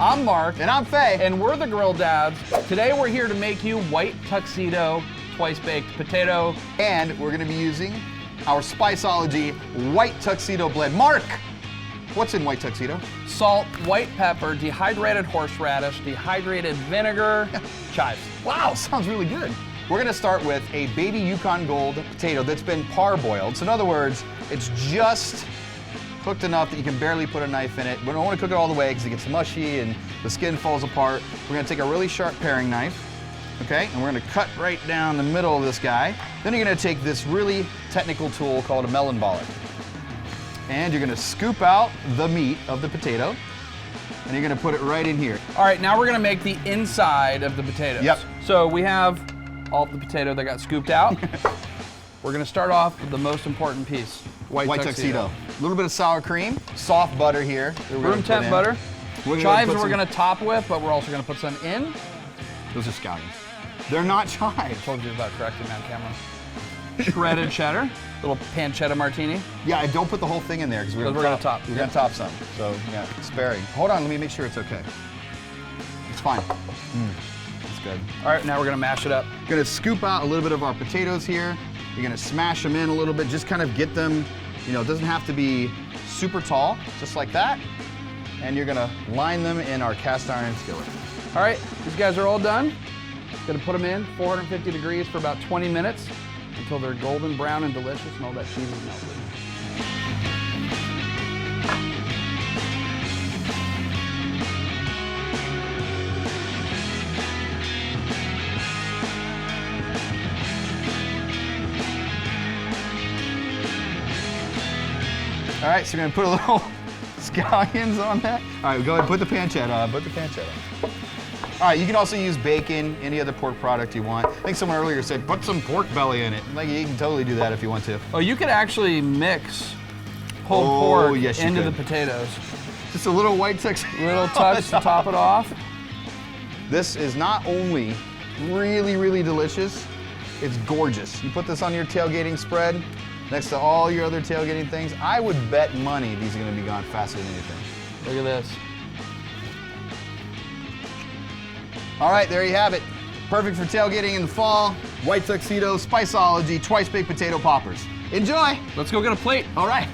I'm Mark. And I'm Faye. And we're the Grill Dads. Today we're here to make you white tuxedo, twice-baked potato. And we're gonna be using our Spiceology white tuxedo blend. Mark, what's in white tuxedo? Salt, white pepper, dehydrated horseradish, dehydrated vinegar, chives. Wow, sounds really good. We're gonna start with a baby Yukon Gold potato that's been parboiled. So in other words, it's just cooked enough that you can barely put a knife in it. We don't wanna cook it all the way because it gets mushy and the skin falls apart. We're gonna take a really sharp paring knife, okay? And we're gonna cut right down the middle of this guy. Then you're gonna take this really technical tool called a melon baller. And you're gonna scoop out the meat of the potato, and you're gonna put it right in here. All right, now we're gonna make the inside of the potatoes. Yep. So we have all of the potato that got scooped out. We're gonna start off with the most important piece, white tuxedo. A little bit of sour cream, soft butter here. Room temp butter. Chives we're gonna top with, but we're also gonna put some in. Those are scallions. They're not chives. I told you about correcting me on camera. Shredded cheddar, little pancetta martini. Yeah, don't put the whole thing in there because we're gonna top. We're gonna top some. So yeah, sparing. Hold on, let me make sure it's okay. It's fine. It's good. All right, now we're gonna mash it up. Gonna scoop out a little bit of our potatoes here. You're gonna smash them in a little bit, just kind of get them, you know, it doesn't have to be super tall, just like that. And you're gonna line them in our cast iron skillet. All right, these guys are all done. Gonna put them in 450 degrees for about 20 minutes until they're golden brown and delicious and all that cheese is melted. All right, so we're gonna put a little scallions on that. All right, go ahead, put the pancetta on, put the pancetta on. All right, you can also use bacon, any other pork product you want. I think someone earlier said, put some pork belly in it. Like, you can totally do that if you want to. Oh, you could actually mix pulled pork into the potatoes. Just a little white tuxedo. Little touch to top it off. This is not only really, really delicious, it's gorgeous. You put this on your tailgating spread, next to all your other tailgating things, I would bet money these are gonna be gone faster than anything. Look at this. All right, there you have it. Perfect for tailgating in the fall. White tuxedo, Spiceology, twice baked potato poppers. Enjoy. Let's go get a plate. All right.